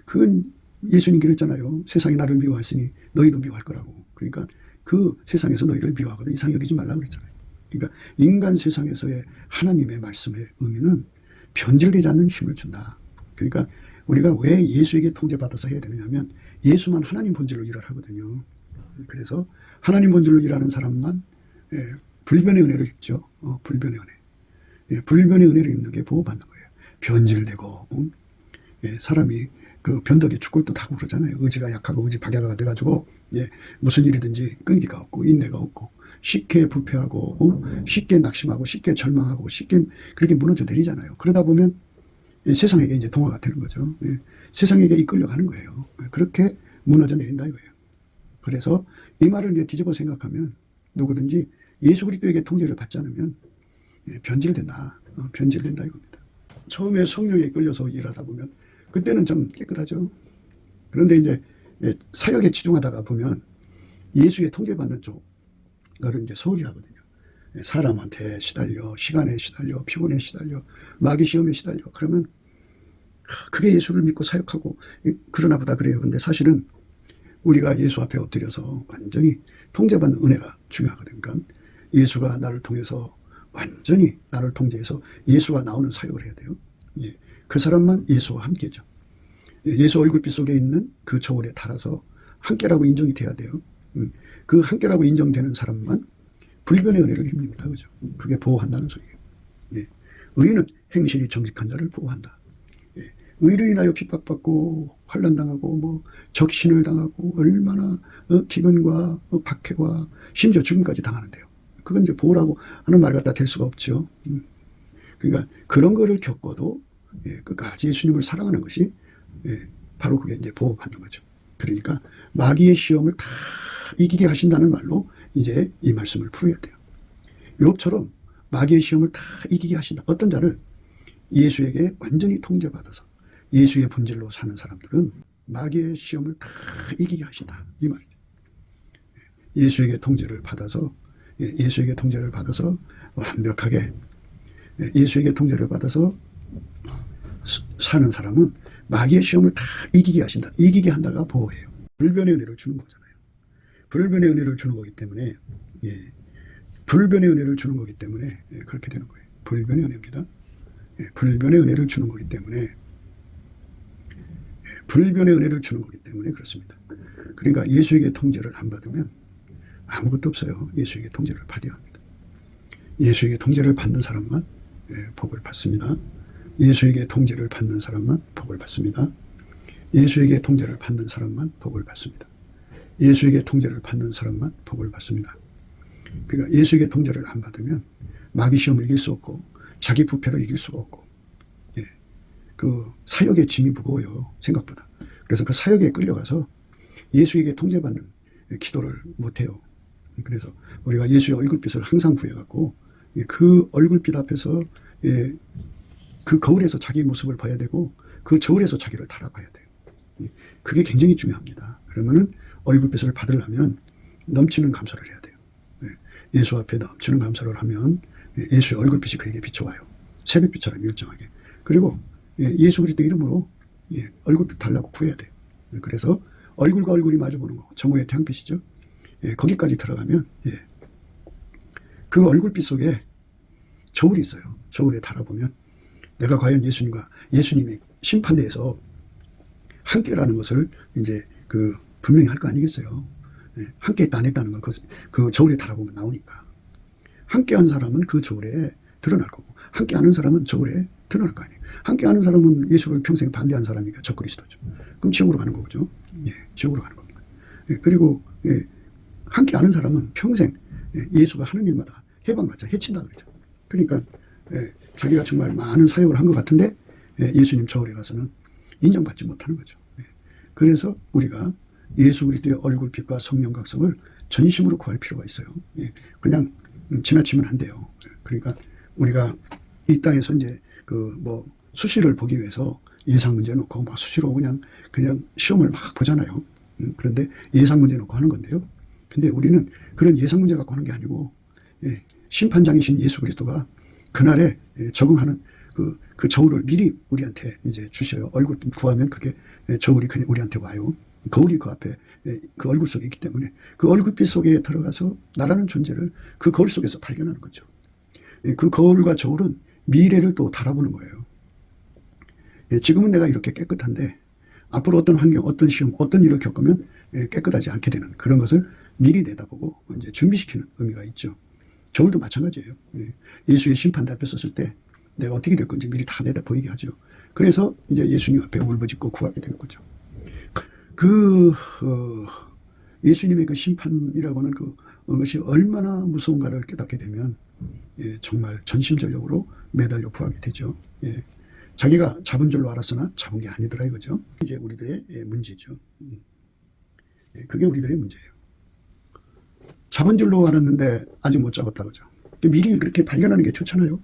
그건 예수님 그랬잖아요. 세상이 나를 미워했으니 너희도 미워할 거라고. 그러니까 그 세상에서 너희를 미워하거든 이상 여기지 말라고 그랬잖아요. 그러니까 인간 세상에서의 하나님의 말씀의 의미는 변질되지 않는 힘을 준다. 그러니까 우리가 왜 예수에게 통제받아서 해야 되느냐면 예수만 하나님 본질로 일을 하거든요. 그래서 하나님 본질로 일하는 사람만 불변의 은혜를 입죠. 불변의 은혜. 불변의 은혜를 입는 게 보호받는 거예요. 변질되고 사람이 그 변덕에 죽골도 타고 그러잖아요. 의지가 약하고 의지 박약화가 돼가지고 무슨 일이든지 끈기가 없고 인내가 없고 쉽게 부패하고 쉽게 낙심하고 쉽게 절망하고 쉽게 그렇게 무너져 내리잖아요. 그러다 보면 세상에게 이제 동화가 되는 거죠. 세상에게 이끌려가는 거예요. 그렇게 무너져 내린다 이거예요. 그래서 이 말을 이제 뒤집어 생각하면 누구든지 예수 그리스도에게 통제를 받지 않으면 변질된다. 변질된다 이겁니다. 처음에 성령에 끌려서 일하다 보면 그때는 좀 깨끗하죠. 그런데 이제 사역에 치중하다가 보면 예수의 통제받는 쪽을 이제 소홀히 하거든요. 사람한테 시달려, 시간에 시달려, 피곤에 시달려, 마귀 시험에 시달려. 그러면 그게 예수를 믿고 사역하고 그러나 보다 그래요. 근데 사실은 우리가 예수 앞에 엎드려서 완전히 통제받는 은혜가 중요하거든요. 그러니까 예수가 나를 통해서 완전히 나를 통제해서 예수가 나오는 사역을 해야 돼요. 그 사람만 예수와 함께죠. 예수 얼굴빛 속에 있는 그 저울에 달아서 함께라고 인정이 돼야 돼요. 그 함께라고 인정되는 사람만 불변의 은혜를 입니다. 그죠? 그게 보호한다는 소리예요. 의인은 행실이 정직한 자를 보호한다. 의를 인하여 핍박받고 환난당하고 적신을 당하고 얼마나 기근과 박해와 심지어 죽음까지 당하는데요. 그건 이제 보호라고 하는 말 갖다 될 수가 없죠. 그러니까 그런 거를 겪어도 끝까지 예수님을 사랑하는 것이 바로 그게 이제 보호받는 거죠. 그러니까 마귀의 시험을 다 이기게 하신다는 말로 이제 이 말씀을 풀어야 돼요. 욥처럼 마귀의 시험을 다 이기게 하신다. 어떤 자를 예수에게 완전히 통제받아서 예수의 본질로 사는 사람들은 마귀의 시험을 다 이기게 하신다. 이 말이죠. 예수에게 통제를 받아서 완벽하게 예수에게 통제를 받아서 사는 사람은 마귀의 시험을 다 이기게 하신다. 이기게 한다가 보호예요. 불변의 은혜를 주는 거잖아요. 불변의 은혜를 주는 거기 때문에 불변의 은혜를 주는 거기 때문에 그렇게 되는 거예요. 불변의 은혜입니다. 불변의 은혜를 주는 거기 때문에 불변의 은혜를 주는 거기 때문에 그렇습니다. 그러니까 예수에게 통제를 안 받으면 아무것도 없어요. 예수에게 통제를 받아야 합니다. 예수에게 통제를 받는 사람만 복을 받습니다. 예수에게 통제를 받는 사람만 복을 받습니다. 예수에게 통제를 받는 사람만 복을 받습니다. 예수에게 통제를 받는 사람만 복을 받습니다. 그러니까 예수에게 통제를 안 받으면 마귀 시험을 이길 수 없고 자기 부패를 이길 수가 없고 그 사역의 짐이 무거워요. 생각보다. 그래서 그 사역에 끌려가서 예수에게 통제받는 기도를 못해요. 그래서 우리가 예수의 얼굴빛을 항상 구해갖고 그 얼굴빛 앞에서 그 거울에서 자기 모습을 봐야 되고 그 저울에서 자기를 달아봐야 돼요. 그게 굉장히 중요합니다. 그러면은 얼굴빛을 받으려면 넘치는 감사를 해야 돼요. 예수 앞에 넘치는 감사를 하면 예수의 얼굴빛이 그에게 비춰와요. 새벽빛처럼 일정하게. 그리고 예수 그리스도 이름으로 얼굴빛 달라고 구해야 돼요. 그래서 얼굴과 얼굴이 마주보는 거, 정오의 태양빛이죠. 거기까지 들어가면 그 얼굴빛 속에 저울이 있어요. 저울에 달아보면 내가 과연 예수님의 심판대에서 함께라는 것을 이제 그 분명히 할 거 아니겠어요. 함께 했다 안 했다는 건 그 저울에 달아보면 나오니까. 함께 한 사람은 그 저울에 드러날 거고 함께 하는 사람은 저울에 드러날 거 아니에요. 함께 하는 사람은 예수를 평생 반대한 사람이니까 적그리스도죠. 그럼 지옥으로 가는 거죠. 예, 지옥으로 가는 겁니다. 예, 그리고 예, 함께 하는 사람은 평생 예수가 하는 일마다 해방받자 해친다 그러죠. 그러니까 예, 자기가 정말 많은 사역을 한 것 같은데 예수님 저울에 가서는 인정받지 못하는 거죠. 예, 그래서 우리가 예수 그리스도의 얼굴빛과 성령 각성을 전심으로 구할 필요가 있어요. 예, 그냥 지나치면 안 돼요. 예, 그러니까 우리가 이 땅에서 이제 그 뭐 수시를 보기 위해서 예상 문제 놓고 막 수시로 그냥 시험을 막 보잖아요. 그런데 예상 문제 놓고 하는 건데요. 근데 우리는 그런 예상 문제 갖고 하는 게 아니고 예, 심판장이신 예수 그리스도가 그날에 적응하는 그 저울을 미리 우리한테 이제 주셔요. 얼굴 구하면 그게 저울이 그냥 우리한테 와요. 거울이 그 앞에 그 얼굴 속에 있기 때문에 그 얼굴빛 속에 들어가서 나라는 존재를 그 거울 속에서 발견하는 거죠. 그 거울과 저울은 미래를 또 달아보는 거예요. 지금은 내가 이렇게 깨끗한데 앞으로 어떤 환경, 어떤 시험, 어떤 일을 겪으면 깨끗하지 않게 되는 그런 것을 미리 내다보고 이제 준비시키는 의미가 있죠. 저울도 마찬가지예요. 예수의 심판 앞에 섰을 때 내가 어떻게 될 건지 미리 다 내다 보이게 하죠. 그래서 이제 예수님 앞에 울부짖고 구하게 되는 거죠. 예수님의 그 심판이라고 하는 그것이 얼마나 무서운가를 깨닫게 되면 정말 전심전력으로 매달려 구하게 되죠. 자기가 잡은 줄로 알았으나 잡은 게 아니더라 이거죠. 이제 우리들의 문제죠. 그게 우리들의 문제예요. 잡은 줄로 알았는데 아직 못 잡았다 그죠. 미리 그렇게 발견하는 게 좋잖아요.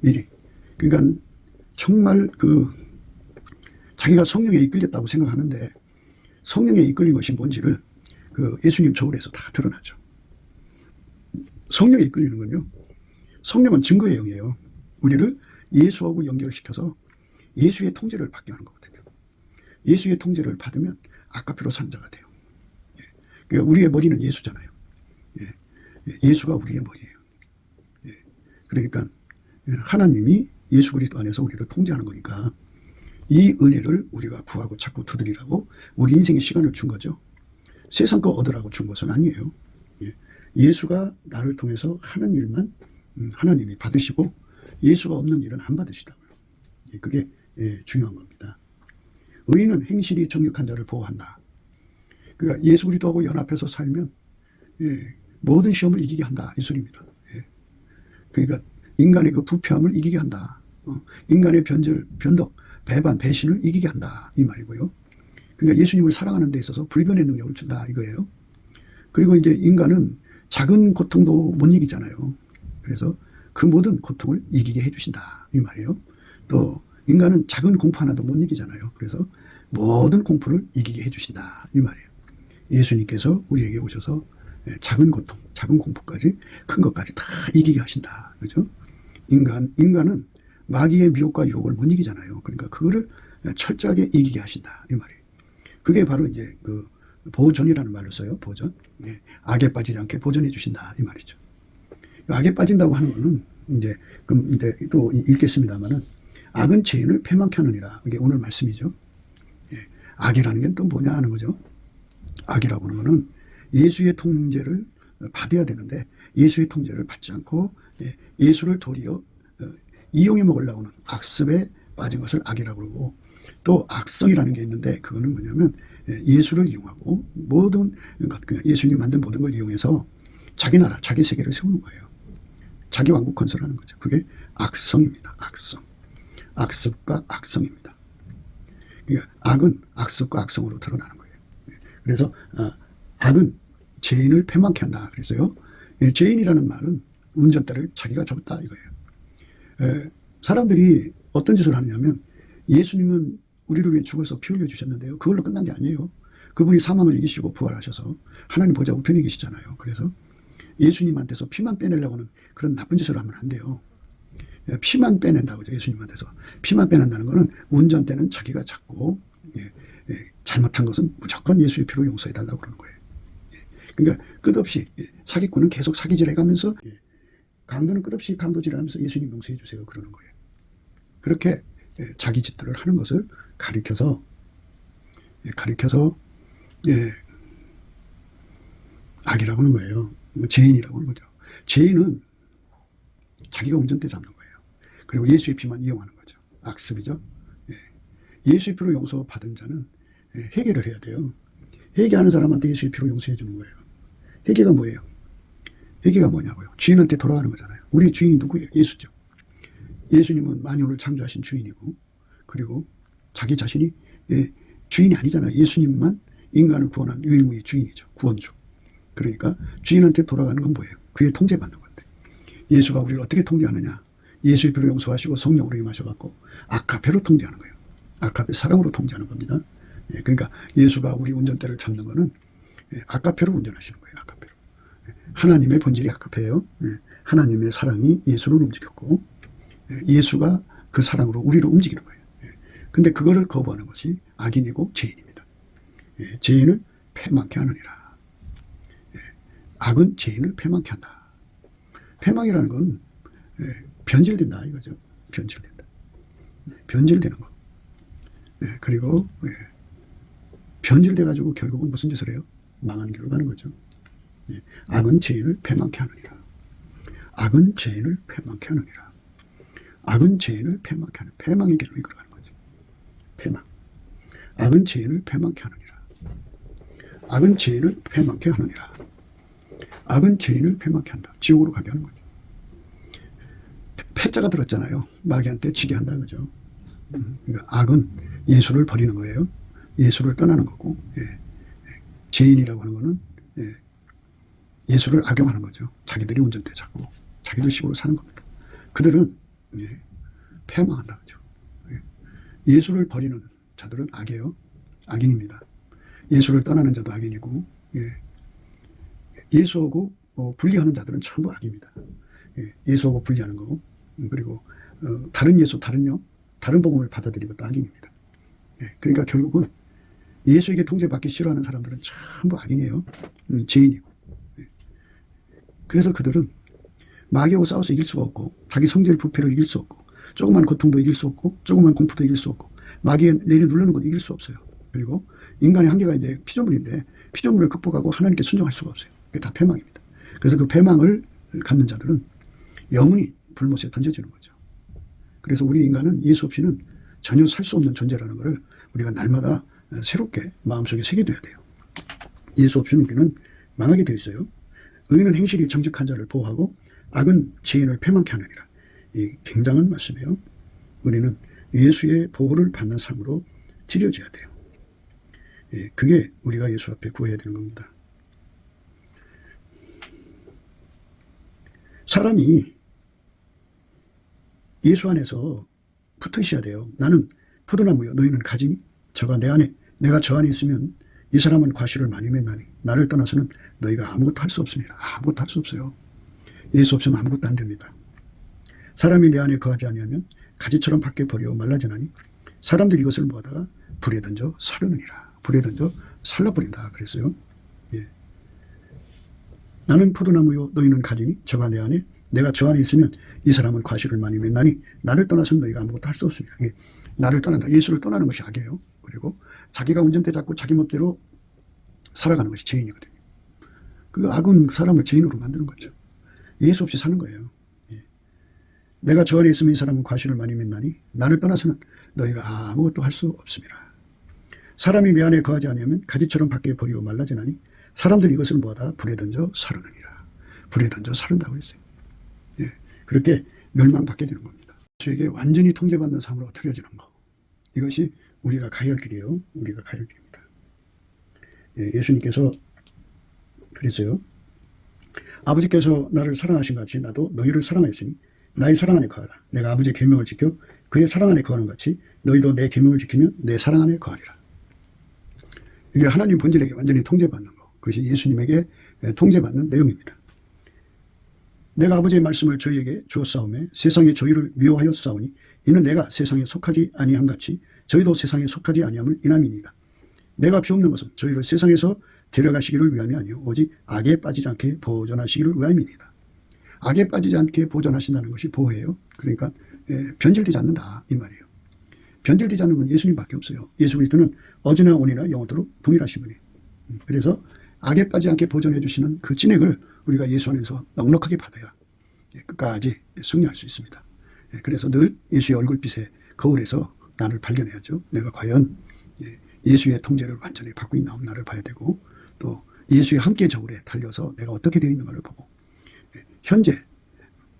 미리. 그러니까 정말 자기가 성령에 이끌렸다고 생각하는데 성령에 이끌린 것이 뭔지를 예수님 저울에서 다 드러나죠. 성령에 이끌리는 건요. 성령은 증거의 영이에요. 우리를 예수하고 연결시켜서 예수의 통제를 받게 하는 거거든요. 예수의 통제를 받으면 아까피로 사는 자가 돼요. 그러니까 우리의 머리는 예수잖아요. 예수가 우리의 머리예요. 그러니까 하나님이 예수 그리스도 안에서 우리를 통제하는 거니까 이 은혜를 우리가 구하고 찾고 두드리라고 우리 인생의 시간을 준 거죠. 세상 거 얻으라고 준 것은 아니에요. 예수가 나를 통해서 하는 일만 하나님이 받으시고 예수가 없는 일은 안 받으시다고요. 그게 중요한 겁니다. 의인은 행실이 정직한 자를 보호한다. 그러니까 예수 그리스도하고 연합해서 살면 모든 시험을 이기게 한다 이 소리입니다. 그러니까 인간의 그 부패함을 이기게 한다. 인간의 변덕, 배반, 배신을 이기게 한다 이 말이고요. 그러니까 예수님을 사랑하는 데 있어서 불변의 능력을 준다 이거예요. 그리고 이제 인간은 작은 고통도 못 이기잖아요. 그래서 그 모든 고통을 이기게 해주신다 이 말이에요. 또 인간은 작은 공포 하나도 못 이기잖아요. 그래서 모든 공포를 이기게 해주신다 이 말이에요. 예수님께서 우리에게 오셔서 작은 고통, 작은 공포까지 큰 것까지 다 이기게 하신다. 그죠? 인간은 마귀의 미혹과 유혹을 못 이기잖아요. 그러니까 그거를 철저하게 이기게 하신다 이 말이에요. 그게 바로 이제 보전이라는 말로 써요. 보전. 악에 빠지지 않게 보전해 주신다 이 말이죠. 악에 빠진다고 하는 거는 그럼 또 읽겠습니다만은 악은 죄인을 패망케 하느니라. 이게 오늘 말씀이죠. 악이라는 게 또 뭐냐 하는 거죠. 악이라고 하는 거는 예수의 통제를 받아야 되는데 예수의 통제를 받지 않고 예수를 도리어 이용해 먹으려고 하는 악습에 빠진 것을 악이라고 그러고 또 악성이라는 게 있는데 그거는 뭐냐면 예수를 이용하고 모든 예수님 만든 모든 걸 이용해서 자기 나라, 자기 세계를 세우는 거예요. 자기 왕국 건설하는 거죠. 그게 악성입니다. 악성. 악습과 악성입니다. 그러니까 악은 악습과 악성으로 드러나는 거예요. 그래서 악은 죄인을 패망케 한다. 그래서요. 죄인이라는 말은 운전대를 자기가 잡았다 이거예요. 사람들이 어떤 짓을 하느냐면 예수님은 우리를 위해 죽어서 피 흘려 주셨는데요. 그걸로 끝난 게 아니에요. 그분이 사망을 이기시고 부활하셔서 하나님 보좌 우편에 계시잖아요. 그래서 예수님한테서 피만 빼내려고 하는 그런 나쁜 짓을 하면 안 돼요. 피만 빼낸다고 하죠. 예수님한테서. 피만 빼낸다는 거는 운전대는 자기가 잡고 잘못한 것은 무조건 예수의 피로 용서해달라고 그러는 거예요. 그러니까 끝없이 사기꾼은 계속 사기질 해가면서 강도는 끝없이 강도질하면서 예수님 용서해 주세요 그러는 거예요. 그렇게 자기 짓들을 하는 것을 가리켜서 악이라고 하는 거예요. 죄인이라고 하는 거죠. 죄인은 자기가 운전대 잡는 거예요. 그리고 예수의 피만 이용하는 거죠. 악습이죠. 예수의 피로 용서받은 자는 회개를 해야 돼요. 회개하는 사람한테 예수의 피로 용서해 주는 거예요. 회개가 뭐예요? 회개가 뭐냐고요? 주인한테 돌아가는 거잖아요. 우리의 주인이 누구예요? 예수죠. 예수님은 만유를 창조하신 주인이고, 그리고 자기 자신이 주인이 아니잖아요. 예수님만 인간을 구원한 유일무이 주인이죠. 구원주. 그러니까 주인한테 돌아가는 건 뭐예요? 그의 통제받는 건데, 예수가 우리를 어떻게 통제하느냐? 예수의 피로 용서하시고 성령으로 임하셔갖고 아카페로 통제하는 거예요. 아카페, 사랑으로 통제하는 겁니다. 그러니까 예수가 우리 운전대를 잡는 거는 아카페로 운전하시는 거예요. 아카페로. 하나님의 본질이 아카페예요. 하나님의 사랑이 예수를 움직였고, 예수가 그 사랑으로 우리를 움직이는 거예요. 근데 그거를 거부하는 것이 악인이고 죄인입니다. 죄인을 패망케 하느니라. 악은 죄인을 패망케 한다. 패망이라는 건 변질된다 이거죠. 변질된다. 변질되는 거. 그리고 변질돼가지고 결국은 무슨 짓을 해요? 망하는 길로 가는 거죠. 악은 죄인을 패망케 하느니라. 악은 죄인을 패망케 하느니라. 악은 죄인을 패망케 하는, 패망의 길로 이끌어가는 거죠. 패망. 악은 죄인을 패망케 하느니라. 악은 죄인을 패망케 하느니라. 악은 죄인을 패망케 한다. 지옥으로 가게 하는 거죠. 패자가 들었잖아요. 마귀한테 지게 한다 그죠. 그러니까 악은 예수를 버리는 거예요. 예수를 떠나는 거고, 죄인이라고 하는 거는 예수를 악용하는 거죠. 자기들이 운전대 잡고 자기들 식으로 사는 겁니다. 그들은 패망한다 그죠. 예수를 버리는 자들은 악이에요. 악인입니다. 예수를 떠나는 자도 악인이고, 예수하고 분리하는 자들은 전부 악입니다. 예수하고 분리하는 거, 그리고 다른 예수, 다른 복음을 받아들이는 것도 악인입니다. 그러니까 결국은 예수에게 통제받기 싫어하는 사람들은 전부 악인이에요. 죄인이고. 그래서 그들은 마귀하고 싸워서 이길 수가 없고, 자기 성질 부패를 이길 수 없고, 조그만 고통도 이길 수 없고, 조그만 공포도 이길 수 없고, 마귀에 내려 누르는 것도 이길 수 없어요. 그리고 인간의 한계가 이제 피조물인데, 피조물을 극복하고 하나님께 순종할 수가 없어요. 그게 다 패망입니다. 그래서 그 패망을 갖는 자들은 영원히 불못에 던져지는 거죠. 그래서 우리 인간은 예수 없이는 전혀 살 수 없는 존재라는 것을 우리가 날마다 새롭게 마음속에 새겨둬야 돼요. 예수 없이는 우리는 망하게 되어 있어요. 의인은 행실이 정직한 자를 보호하고 악은 죄인을 패망케 하느니라. 이 굉장한 말씀이에요. 우리는 예수의 보호를 받는 삶으로 지려져야 돼요. 그게 우리가 예수 앞에 구해야 되는 겁니다. 사람이 예수 안에서 붙어 있어야 돼요. 나는 포도나무요, 너희는 가지니? 저가 내 안에, 내가 저 안에 있으면 이 사람은 과실을 많이 맺나니 나를 떠나서는 너희가 아무것도 할 수 없습니다. 아무것도 할 수 없어요. 예수 없으면 아무것도 안 됩니다. 사람이 내 안에 거하지 아니하면 가지처럼 밖에 버려 말라지나니 사람들이 이것을 모아다가 불에 던져 사르느니라. 불에 던져 살라버린다 그랬어요. 나는 포도나무요, 너희는 가지니? 저가 내 안에, 내가 저 안에 있으면 이 사람은 과실을 많이 맺나니 나를 떠나서는 너희가 아무것도 할 수 없습니다. 나를 떠난다. 예수를 떠나는 것이 악이에요. 그리고 자기가 운전대 잡고 자기 멋대로 살아가는 것이 죄인이거든요. 그 악은 사람을 죄인으로 만드는 거죠. 예수 없이 사는 거예요. 내가 저 안에 있으면 이 사람은 과실을 많이 맺나니 나를 떠나서는 너희가 아무것도 할 수 없습니다. 사람이 내 안에 거하지 아니하면 가지처럼 밖에 버리고 말라지나니 사람들이 이것을 모아다 불에 던져 사르느니라. 불에 던져 사른다고 했어요. 그렇게 멸망받게 되는 겁니다. 예수에게 완전히 통제받는 삶으로 틀어지는 거. 이것이 우리가 가야 할 길이에요. 우리가 가야 할 길입니다. 예수님께서 그랬어요. 아버지께서 나를 사랑하신 같이 나도 너희를 사랑하였으니 나의 사랑 안에 거하라. 내가 아버지의 계명을 지켜 그의 사랑 안에 거하는 같이 너희도 내 계명을 지키면 내 사랑 안에 거하리라. 이게 하나님 본질에게 완전히 통제받는 거. 그것이 예수님에게 통제받는 내용입니다. 내가 아버지의 말씀을 저희에게 주었사오매 세상에 저희를 미워하였사오니 이는 내가 세상에 속하지 아니한 같이 저희도 세상에 속하지 아니함을 인함이니이다. 내가 비옵는 것은 저희를 세상에서 데려가시기를 위함이 아니요 오직 악에 빠지지 않게 보존하시기를 위함이니이다. 악에 빠지지 않게 보존하신다는 것이 보호예요. 그러니까 변질되지 않는다 이 말이에요. 변질되지 않는 건 예수님밖에 없어요. 예수 그리스도는 어제나 오늘이나 영원토록 동일하신 분이에요. 그래서 악에 빠지지 않게 보존해 주시는 그 진액을 우리가 예수 안에서 넉넉하게 받아야 끝까지 승리할 수 있습니다. 그래서 늘 예수의 얼굴빛의 거울에서 나를 발견해야죠. 내가 과연 예수의 통제를 완전히 받고 있나 없나를 봐야 되고, 또 예수의 함께 저울에 달려서 내가 어떻게 되어 있는가를 보고, 현재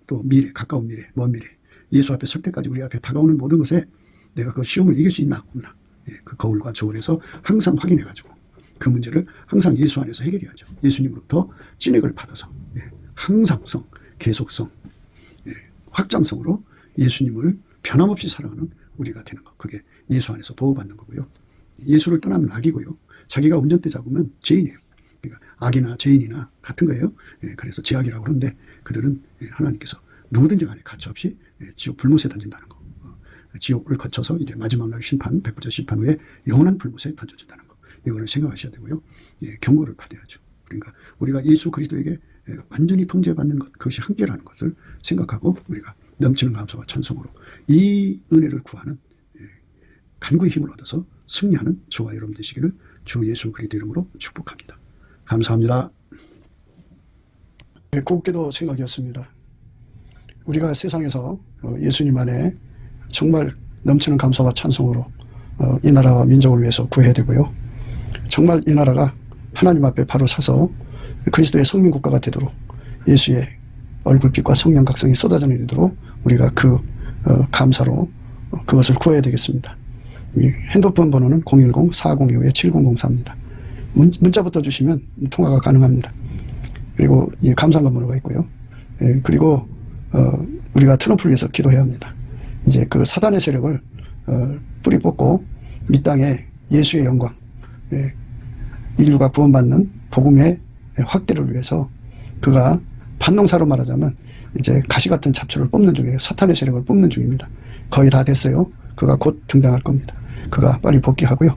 또 미래, 가까운 미래, 먼 미래, 예수 앞에 설 때까지 우리 앞에 다가오는 모든 것에 내가 그 시험을 이길 수 있나 없나, 그 거울과 저울에서 항상 확인해가지고 그 문제를 항상 예수 안에서 해결해야죠. 예수님으로부터 찐액을 받아서 항상성, 계속성, 확장성으로 예수님을 변함없이 사랑하는 우리가 되는 것. 그게 예수 안에서 보호받는 거고요. 예수를 떠나면 악이고요. 자기가 운전대 잡으면 죄인이에요. 그러니까 악이나 죄인이나 같은 거예요. 그래서 죄악이라고 그러는데 그들은 하나님께서 누구든지 간에 가차없이 지옥 불못에 던진다는 거. 지옥을 거쳐서 이제 마지막 날 심판, 백부자 심판 후에 영원한 불못에 던져진다는 거. 이거를 생각하셔야 되고요. 경고를 받아야죠. 그러니까 우리가 예수 그리스도에게 완전히 통제받는 것, 그것이 한계라는 것을 생각하고 우리가 넘치는 감사와 찬송으로 이 은혜를 구하는 간구의 힘을 얻어서 승리하는 저와 여러분 되시기를 주 예수 그리스도 이름으로 축복합니다. 감사합니다. 곱게도 생각이었습니다. 우리가 세상에서 예수님 안에 정말 넘치는 감사와 찬송으로 이 나라와 민족을 위해서 구해야 되고요. 정말 이 나라가 하나님 앞에 바로 서서 그리스도의 성민국가가 되도록 예수의 얼굴빛과 성령 각성이 쏟아져 내리도록 우리가 그 감사로 그것을 구해야 되겠습니다. 핸드폰 번호는 010-4025-7004입니다. 문자부터 주시면 통화가 가능합니다. 그리고 이 감사한 번호가 있고요. 그리고 우리가 트럼프를 위해서 기도해야 합니다. 이제 그 사단의 세력을 뿌리 뽑고 이 땅에 예수의 영광, 인류가 구원받는 복음의 확대를 위해서 그가 반농사로 말하자면 이제 가시 같은 잡초를 뽑는 중이에요. 사탄의 세력을 뽑는 중입니다. 거의 다 됐어요. 그가 곧 등장할 겁니다. 그가 빨리 복귀하고요.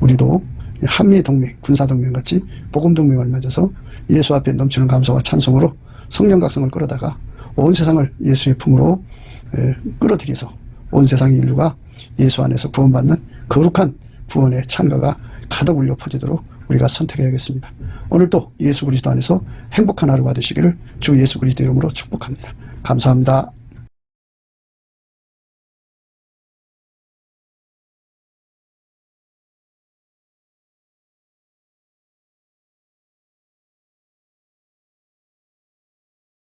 우리도 한미동맹, 군사동맹 같이 복음동맹을 맺어서 예수 앞에 넘치는 감사와 찬송으로 성령 각성을 끌어다가 온 세상을 예수의 품으로 끌어들여서 온 세상의 인류가 예수 안에서 구원받는 거룩한 구원의 찬가가 가득 울려 퍼지도록 우리가 선택해야겠습니다. 오늘도 예수 그리스도 안에서 행복한 하루가 되시기를 주 예수 그리스도 이름으로 축복합니다. 감사합니다.